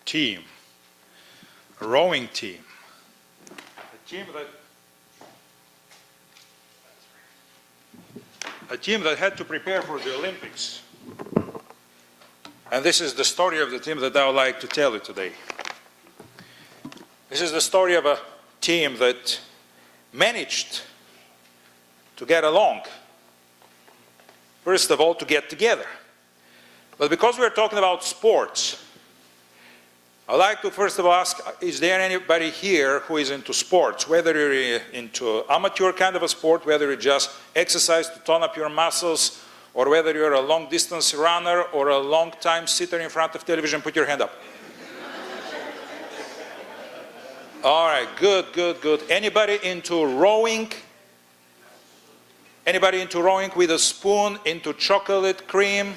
team, a rowing team, a team that had to prepare for the Olympics. And this is the story of the team that I would like to tell you today. This is the story of a team that managed to get along. First of all, to get together. But because we're talking about sports, I'd like to first of all ask, is there anybody here who is into sports? Whether you're into amateur kind of a sport, whether you just exercise to tone up your muscles, or whether you're a long distance runner or a long time sitter in front of television, put your hand up. All right, good, good, good. Anybody into rowing? Anybody into rowing with a spoon, into chocolate cream?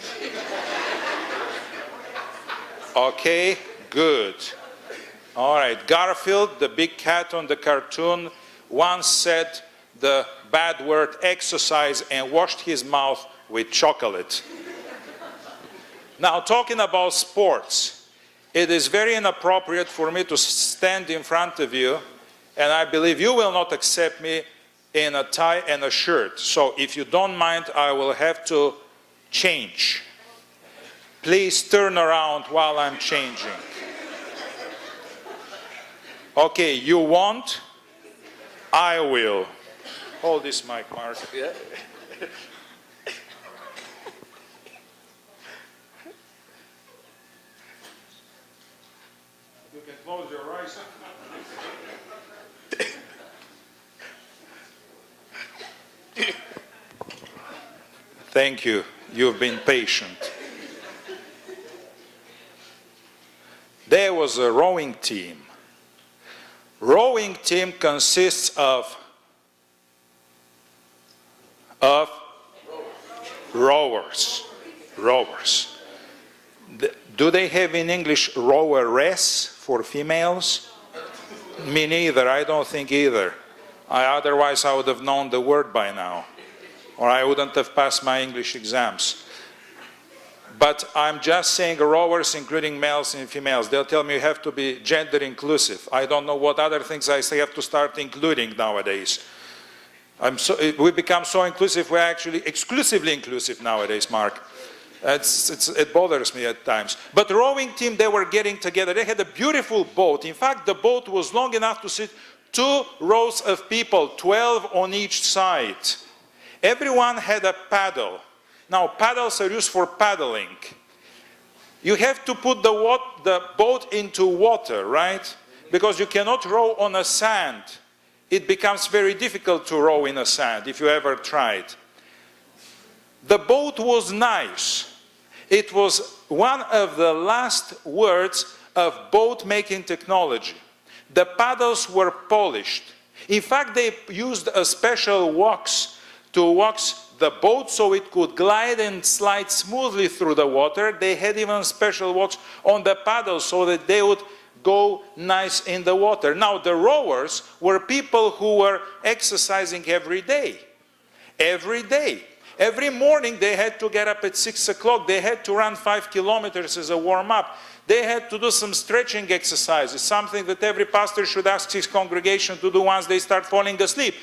Okay, good. All right, Garfield, the big cat on the cartoon, once said the bad word exercise and washed his mouth with chocolate. Now, talking about sports, it is very inappropriate for me to stand in front of you, and I believe you will not accept me in a tie and a shirt. So if you don't mind, I will have to change. Please turn around while I'm changing. Okay, you want? I will. Hold this mic, Mark. Yeah. You can close your eyes. Thank you. You've been patient. There was a rowing team. Rowing team consists of rowers. Rowers. Do they have in English roweress for females? Me neither. I don't think either. Otherwise I would have known the word by now, or I wouldn't have passed my English exams. But I'm just saying rowers, including males and females. They'll tell me you have to be gender inclusive. I don't know what other things I have to start including nowadays. We become so inclusive, we're actually exclusively inclusive nowadays, Mark. It bothers me at times. But the rowing team, they were getting together. They had a beautiful boat. In fact, the boat was long enough to sit 2 rows of people, 12 on each side. Everyone had a paddle. Now, paddles are used for paddling. You have to put the boat into water, right? Because you cannot row on a sand. It becomes very difficult to row in a sand, if you ever tried. The boat was nice. It was one of the last words of boat-making technology. The paddles were polished. In fact, they used a special wax to wax the boat so it could glide and slide smoothly through the water. They had even special wax on the paddles so that they would go nice in the water. Now, the rowers were people who were exercising every day. Every day. Every morning they had to get up at 6 o'clock. They had to run 5 kilometers as a warm-up. They had to do some stretching exercises, something that every pastor should ask his congregation to do once they start falling asleep.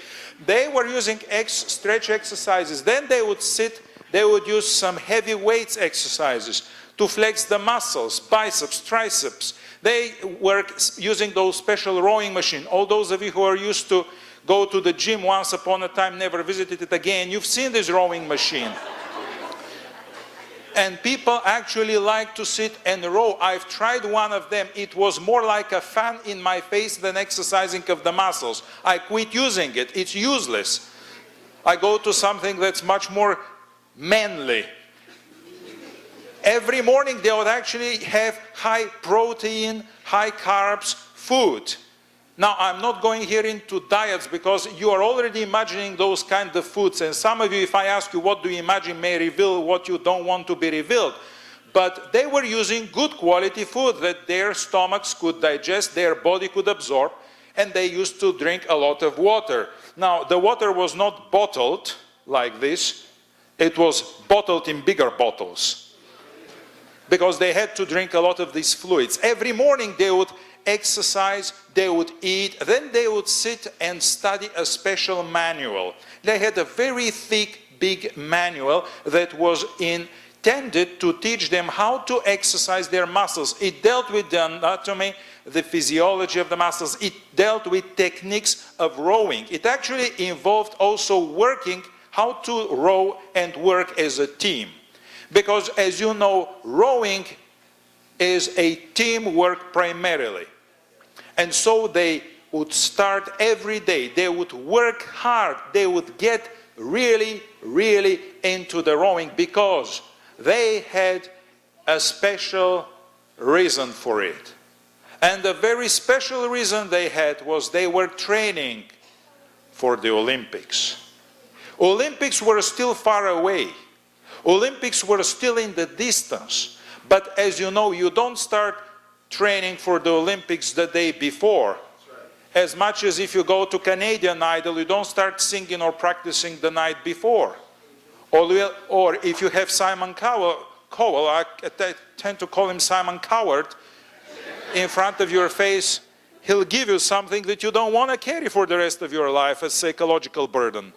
They were using stretch exercises. Then they would sit, they would use some heavy weights exercises to flex the muscles, biceps, triceps. They were using those special rowing machines. All those of you who are used to go to the gym once upon a time, never visited it again, you've seen this rowing machine. And people actually like to sit and row. I've tried one of them. It was more like a fan in my face than exercising of the muscles. I quit using it. It's useless. I go to something that's much more manly. Every morning they would actually have high protein, high carbs food. Now, I'm not going here into diets because you are already imagining those kind of foods. And some of you, if I ask you what do you imagine, may reveal what you don't want to be revealed. But they were using good quality food that their stomachs could digest, their body could absorb, and they used to drink a lot of water. Now, the water was not bottled like this. It was bottled in bigger bottles. because they had to drink a lot of these fluids. Every morning they would exercise, they would eat, then they would sit and study a special manual. They had a very thick, big manual that was intended to teach them how to exercise their muscles. It dealt with the anatomy, the physiology of the muscles. It dealt with techniques of rowing. It actually involved also working how to row and work as a team. Because as you know, rowing is a teamwork primarily. And so they would start every day. They would work hard. They would get really, really into the rowing because they had a special reason for it. And the very special reason they had was they were training for the Olympics. Olympics were still far away. Olympics were still in the distance. But as you know, you don't start training for the Olympics the day before. As much as if you go to Canadian Idol, you don't start singing or practicing the night before. Or if you have Simon Cowell, I tend to call him Simon Coward, in front of your face, he'll give you something that you don't want to carry for the rest of your life as psychological burden.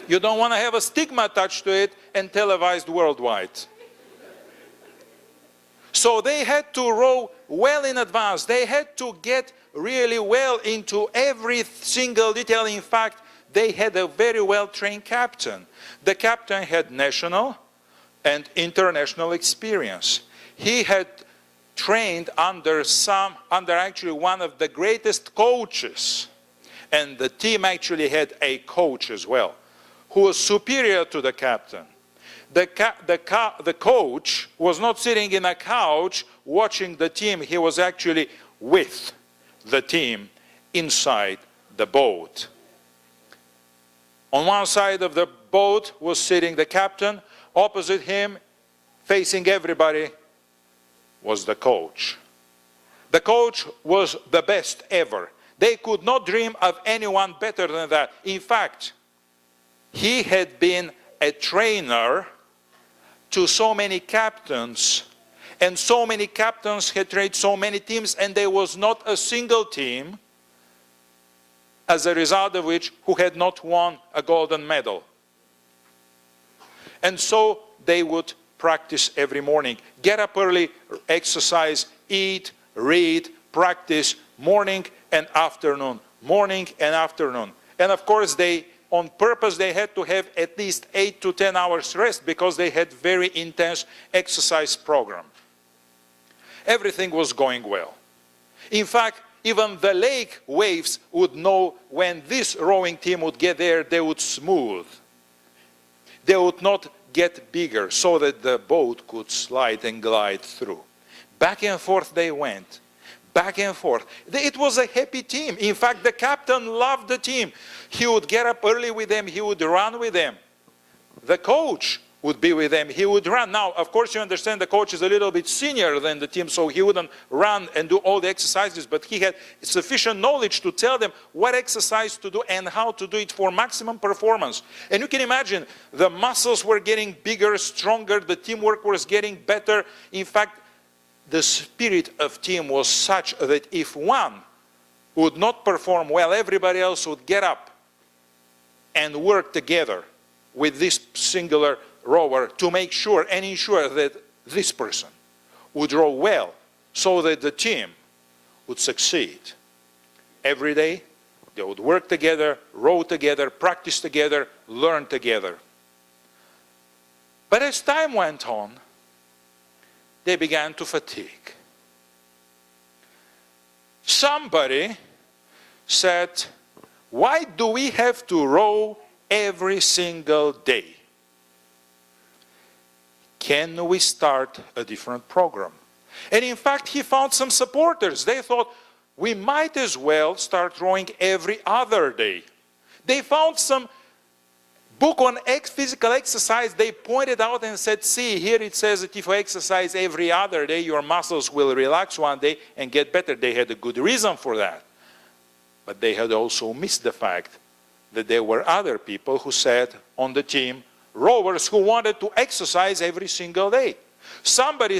You don't want to have a stigma attached to it and televised worldwide. So they had to row well in advance. They had to get really well into every single detail. In fact, they had a very well-trained captain. The captain had national and international experience. He had trained under actually one of the greatest coaches. And the team actually had a coach as well, who was superior to the captain. The coach was not sitting in a couch watching the team. He was actually with the team inside the boat. On one side of the boat was sitting the captain. Opposite him, facing everybody, was the coach. The coach was the best ever. They could not dream of anyone better than that. In fact, he had been a trainer to so many captains, and so many captains had trained so many teams, and there was not a single team, as a result of which, who had not won a golden medal. And so they would practice every morning. Get up early, exercise, eat, read, practice, morning and afternoon. Morning and afternoon. And of course, on purpose, they had to have at least 8 to 10 hours rest because they had very intense exercise program. Everything was going well. In fact, even the lake waves would know when this rowing team would get there, they would smooth. They would not get bigger so that the boat could slide and glide through. Back and forth they went. Back and forth. It was a happy team. In fact, the captain loved the team. He would get up early with them. He would run with them. The coach would be with them. He would run. Now, of course, you understand the coach is a little bit senior than the team, so he wouldn't run and do all the exercises, but he had sufficient knowledge to tell them what exercise to do and how to do it for maximum performance. And you can imagine, the muscles were getting bigger, stronger, the teamwork was getting better. In fact, the spirit of team was such that if one would not perform well, everybody else would get up and work together with this singular rower to make sure and ensure that this person would row well so that the team would succeed. Every day, they would work together, row together, practice together, learn together. But as time went on, they began to fatigue. Somebody said, why do we have to row every single day? Can we start a different program? And in fact, he found some supporters. They thought, we might as well start rowing every other day. They found some book on physical exercise. They pointed out and said, see, here it says that if you exercise every other day, your muscles will relax one day and get better. They had a good reason for that. But they had also missed the fact that there were other people who said on the team, rowers who wanted to exercise every single day. Somebody